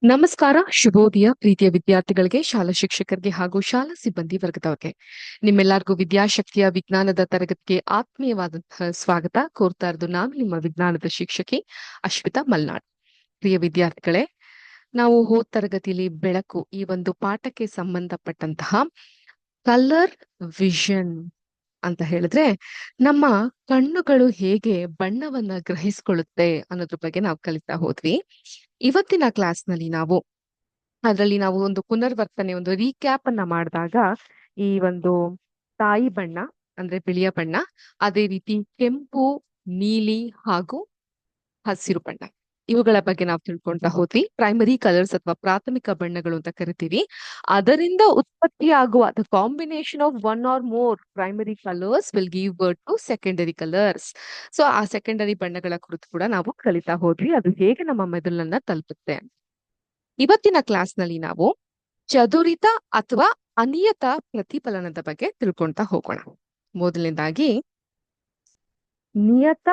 ನಮಸ್ಕಾರ, ಶುಭೋದಯ ಪ್ರೀತಿಯ ವಿದ್ಯಾರ್ಥಿಗಳಿಗೆ, ಶಾಲಾ ಶಿಕ್ಷಕರಿಗೆ ಹಾಗೂ ಶಾಲಾ ಸಿಬ್ಬಂದಿ ವರ್ಗದವರಿಗೆ. ನಿಮ್ಮೆಲ್ಲರಿಗೂ ವಿದ್ಯಾಶಕ್ತಿಯ ವಿಜ್ಞಾನದ ತರಗತಿಗೆ ಆತ್ಮೀಯವಾದಂತಹ ಸ್ವಾಗತ ಕೋರ್ತಾ ಇರೋದು ನಾನು ನಿಮ್ಮ ವಿಜ್ಞಾನದ ಶಿಕ್ಷಕಿ ಅಶ್ವಿತಾ ಮಲ್ನಾಡ್. ಪ್ರಿಯ ವಿದ್ಯಾರ್ಥಿಗಳೇ, ನಾವು ಹೋದ ತರಗತಿಯಲ್ಲಿ ಬೆಳಕು ಈ ಒಂದು ಪಾಠಕ್ಕೆ ಸಂಬಂಧಪಟ್ಟಂತಹ ಕಲರ್ ವಿಷನ್ ಅಂತ ಹೇಳಿದ್ರೆ ನಮ್ಮ ಕಣ್ಣುಗಳು ಹೇಗೆ ಬಣ್ಣವನ್ನ ಗ್ರಹಿಸ್ಕೊಳ್ಳುತ್ತೆ ಅನ್ನೋದ್ರ ಬಗ್ಗೆ ನಾವು ಕಲಿತಾ ಹೋದ್ವಿ. ಇವತ್ತಿನ ಕ್ಲಾಸ್ನಲ್ಲಿ ಅದರಲ್ಲಿ ನಾವು ಒಂದು ಪುನರ್ವರ್ತನೆ, ಒಂದು ರೀಕ್ಯಾಪ್ ಅನ್ನ ಮಾಡಿದಾಗ ಈ ಒಂದು ತಾಯಿ ಬಣ್ಣ ಅಂದ್ರೆ ಬಿಳಿಯ ಬಣ್ಣ, ಅದೇ ರೀತಿ ಕೆಂಪು, ನೀಲಿ ಹಾಗೂ ಹಸಿರು ಬಣ್ಣ, ಇವುಗಳ ಬಗ್ಗೆ ನಾವು ತಿಳ್ಕೊಂತ ಹೋದ್ವಿ. ಪ್ರೈಮರಿ ಕಲರ್ಸ್ ಅಥವಾ ಪ್ರಾಥಮಿಕ ಬಣ್ಣಗಳು ಅಂತ ಕರಿತೀವಿ. ಅದರಿಂದ ಉತ್ಪತ್ತಿಯಾಗುವ the combination of one or more primary colours will give birth to secondary colours. So ಆ ಸೆಕೆಂಡರಿ ಬಣ್ಣಗಳ ಕುರಿತು ಕೂಡ ನಾವು ಕಲಿತಾ ಹೋದ್ವಿ, ಅದು ಹೇಗೆ ನಮ್ಮ ಮೆದುಳನ್ನ ತಲುಪುತ್ತೆ. ಇವತ್ತಿನ ಕ್ಲಾಸ್ನಲ್ಲಿ ನಾವು ಚದುರಿತ ಅಥವಾ ಅನಿಯತ ಪ್ರತಿಫಲನದ ಬಗ್ಗೆ ತಿಳ್ಕೊಂತ ಹೋಗೋಣ. ಮೊದಲನೇದಾಗಿ ನಿಯತ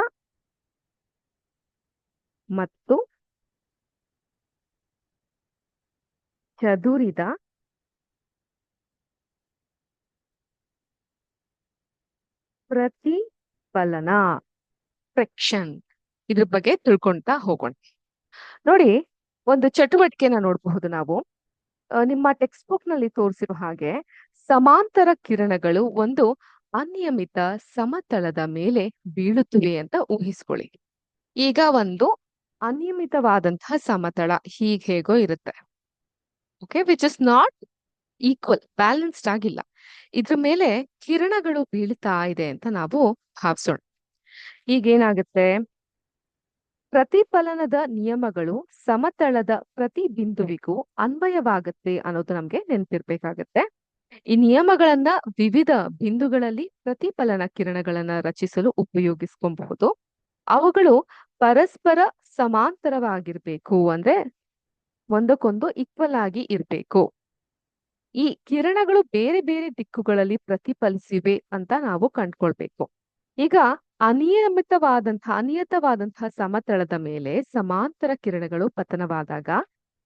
ಮತ್ತು ಚದುರಿದ ಪ್ರತಿಫಲನ, ಫ್ರಿಕ್ಷನ್, ಇದ್ರ ಬಗ್ಗೆ ತಿಳ್ಕೊಂತ ಹೋಗೋಣ. ನೋಡಿ, ಒಂದು ಚಟುವಟಿಕೆನ ನೋಡಬಹುದು ನಾವು. ನಿಮ್ಮ ಟೆಕ್ಸ್ಟ್ ಬುಕ್ ನಲ್ಲಿ ತೋರಿಸಿರೋ ಹಾಗೆ ಸಮಾಂತರ ಕಿರಣಗಳು ಒಂದು ಅನಿಯಮಿತ ಸಮತಳದ ಮೇಲೆ ಬೀಳುತ್ತಿವೆ ಅಂತ ಊಹಿಸ್ಕೊಳ್ಳಿ. ಈಗ ಒಂದು ಅನಿಯಮಿತವಾದಂತಹ ಸಮತಳ ಹೇಗೋ ಇರುತ್ತೆ, okay, which is not equal, balanced ಆಗಿಲ್ಲ. ಇದ್ರ ಮೇಲೆ ಕಿರಣಗಳು ಬೀಳ್ತಾ ಇದೆ ಅಂತ ನಾವು ಭಾವಿಸೋಣ. ಈಗೇನಾಗುತ್ತೆ, ಪ್ರತಿಫಲನದ ನಿಯಮಗಳು ಸಮತಳದ ಪ್ರತಿ ಬಿಂದುವಿಗೂ ಅನ್ವಯವಾಗುತ್ತೆ ಅನ್ನೋದು ನಮ್ಗೆ ನೆನಪಿರ್ಬೇಕಾಗತ್ತೆ. ಈ ನಿಯಮಗಳನ್ನ ವಿವಿಧ ಬಿಂದುಗಳಲ್ಲಿ ಪ್ರತಿಫಲನ ಕಿರಣಗಳನ್ನ ರಚಿಸಲು ಉಪಯೋಗಿಸ್ಕೊಬಹುದು. ಅವುಗಳು ಪರಸ್ಪರ ಸಮಾಂತರವಾಗಿರ್ಬೇಕು, ಅಂದ್ರೆ ಒಂದಕ್ಕೊಂದು ಈಕ್ವಲ್ ಆಗಿ ಇರ್ಬೇಕು. ಈ ಕಿರಣಗಳು ಬೇರೆ ಬೇರೆ ದಿಕ್ಕುಗಳಲ್ಲಿ ಪ್ರತಿಫಲಿಸಿವೆ ಅಂತ ನಾವು ಕಂಡ್ಕೊಳ್ಬೇಕು. ಈಗ ಅನಿಯತವಾದಂತಹ ಸಮತಳದ ಮೇಲೆ ಸಮಾಂತರ ಕಿರಣಗಳು ಪತನವಾದಾಗ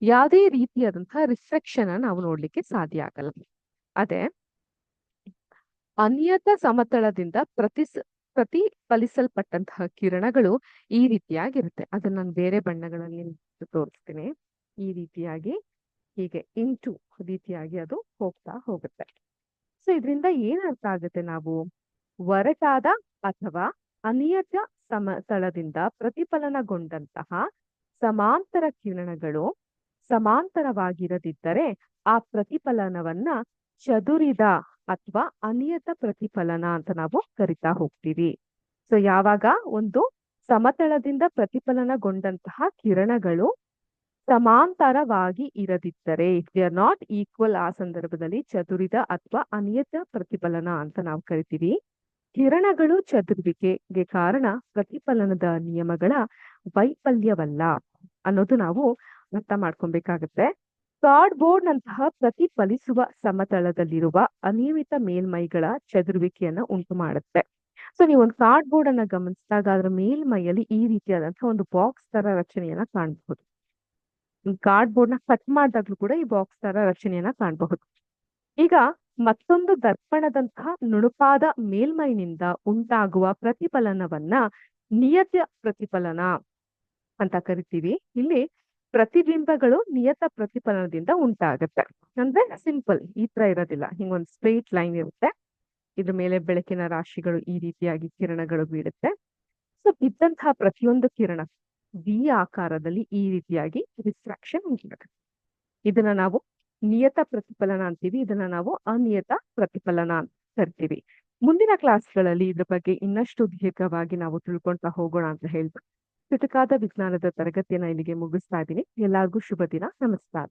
ಯಾವುದೇ ರೀತಿಯಾದಂತಹ ರಿಫ್ಲೆಕ್ಷನ್ ನಾವು ನೋಡ್ಲಿಕ್ಕೆ ಸಾಧ್ಯ ಆಗಲ್ಲ. ಅದೇ ಅನಿಯತ ಸಮತಳದಿಂದ ಪ್ರತಿಫಲಿಸಲ್ಪಟ್ಟಂತಹ ಕಿರಣಗಳು ಈ ರೀತಿಯಾಗಿರುತ್ತೆ. ಅದನ್ನ ನಾನು ಬೇರೆ ಬಣ್ಣಗಳಲ್ಲಿ ತೋರಿಸ್ತೀನಿ. ಈ ರೀತಿಯಾಗಿ ಹೀಗೆ ಇಂಟು ರೀತಿಯಾಗಿ ಅದು ಹೋಗ್ತಾ ಹೋಗುತ್ತೆ. ಸೊ ಇದರಿಂದ ಏನ್ ಅರ್ಥ ಆಗುತ್ತೆ, ನಾವು ಒರಟಾದ ಅಥವಾ ಅನಿಯತ ಸಮತಳದಿಂದ ಪ್ರತಿಫಲನಗೊಂಡಂತಹ ಸಮಾಂತರ ಕಿರಣಗಳು ಸಮಾಂತರವಾಗಿರದಿದ್ದರೆ ಆ ಪ್ರತಿಫಲನವನ್ನ ಚದುರಿದ ಅಥವಾ ಅನಿಯತ ಪ್ರತಿಫಲನ ಅಂತ ನಾವು ಕರಿತಾ ಹೋಗ್ತೀವಿ. ಸೊ ಯಾವಾಗ ಒಂದು ಸಮತಳದಿಂದ ಪ್ರತಿಫಲನಗೊಂಡಂತಹ ಕಿರಣಗಳು ಸಮಾಂತರವಾಗಿ ಇರದಿದ್ದರೆ, if they are not equal, ಆ ಸಂದರ್ಭದಲ್ಲಿ ಚದುರಿದ ಅಥವಾ ಅನಿಯತ ಪ್ರತಿಫಲನ ಅಂತ ನಾವು ಕರಿತೀವಿ. ಕಿರಣಗಳು ಚದುರುವಿಕೆಗೆ ಕಾರಣ ಪ್ರತಿಫಲನದ ನಿಯಮಗಳ ವೈಫಲ್ಯವಲ್ಲ ಅನ್ನೋದು ನಾವು ಅರ್ಥ ಮಾಡ್ಕೊಬೇಕಾಗತ್ತೆ. ಕಾರ್ಡ್ಬೋರ್ಡ್ ನಂತಹ ಪ್ರತಿಫಲಿಸುವ ಸಮತಳದಲ್ಲಿರುವ ಅನಿಯಮಿತ ಮೇಲ್ಮೈಗಳ ಚದುರುವಿಕೆಯನ್ನ ಉಂಟು ಮಾಡುತ್ತೆ. ಸೊ ನೀವು ಒಂದು ಕಾರ್ಡ್ಬೋರ್ಡ್ ಅನ್ನ ಗಮನಿಸಿದಾಗ ಅದರ ಮೇಲ್ಮೈಯಲ್ಲಿ ಈ ರೀತಿಯಾದಂತಹ ಒಂದು ಬಾಕ್ಸ್ ತರ ರಚನೆಯನ್ನ ಕಾಣಬಹುದು. ಕಾರ್ಡ್ಬೋರ್ಡ್ ನ ಕಟ್ ಮಾಡಿದಾಗ್ಲೂ ಕೂಡ ಈ ಬಾಕ್ಸ್ ತರ ರಚನೆಯನ್ನ ಕಾಣಬಹುದು. ಈಗ ಮತ್ತೊಂದು ದರ್ಪಣದಂತಹ ನುಣುಪಾದ ಮೇಲ್ಮೈನಿಂದ ಉಂಟಾಗುವ ಪ್ರತಿಫಲನವನ್ನ ನಿಯತ ಪ್ರತಿಫಲನ ಅಂತ ಕರಿತೀವಿ. ಇಲ್ಲಿ ಪ್ರತಿಬಿಂಬಗಳು ನಿಯತ ಪ್ರತಿಫಲನದಿಂದ ಉಂಟಾಗುತ್ತೆ. ಅಂದ್ರೆ ಸಿಂಪಲ್ ಈ ತರ ಇರೋದಿಲ್ಲ, ಹಿಂಗೊಂದು ಸ್ಟ್ರೈಟ್ ಲೈನ್ ಇರುತ್ತೆ, ಇದ್ರ ಮೇಲೆ ಬೆಳಕಿನ ರಾಶಿಗಳು ಈ ರೀತಿಯಾಗಿ ಕಿರಣಗಳು ಬೀಳುತ್ತೆ. ಸೊ ಬಿದ್ದಂತಹ ಪ್ರತಿಯೊಂದು ಕಿರಣ ವಿ ಆಕಾರದಲ್ಲಿ ಈ ರೀತಿಯಾಗಿ ರಿಫ್ರಾಕ್ಷನ್ ಉಂಟಾಗುತ್ತೆ. ಇದನ್ನ ನಾವು ನಿಯತ ಪ್ರತಿಫಲನ ಅಂತೀವಿ, ಇದನ್ನ ನಾವು ಅನಿಯತ ಪ್ರತಿಫಲನ ಅಂತ ಕರಿತೀವಿ. ಮುಂದಿನ ಕ್ಲಾಸ್ಗಳಲ್ಲಿ ಇದ್ರ ಬಗ್ಗೆ ಇನ್ನಷ್ಟು ದೀರ್ಘವಾಗಿ ನಾವು ತಿಳ್ಕೊಂತಾ ಹೋಗೋಣ ಅಂತ ಹೇಳ್ಬಿಟ್ಟು ಚುಟುಕಾದ ವಿಜ್ಞಾನದ ತರಗತಿಯನ್ನ ಇಲ್ಲಿಗೆ ಮುಗಿಸ್ತಾ ಇದ್ದೀನಿ. ಎಲ್ಲರಿಗೂ ಶುಭ ದಿನ. ನಮಸ್ಕಾರ.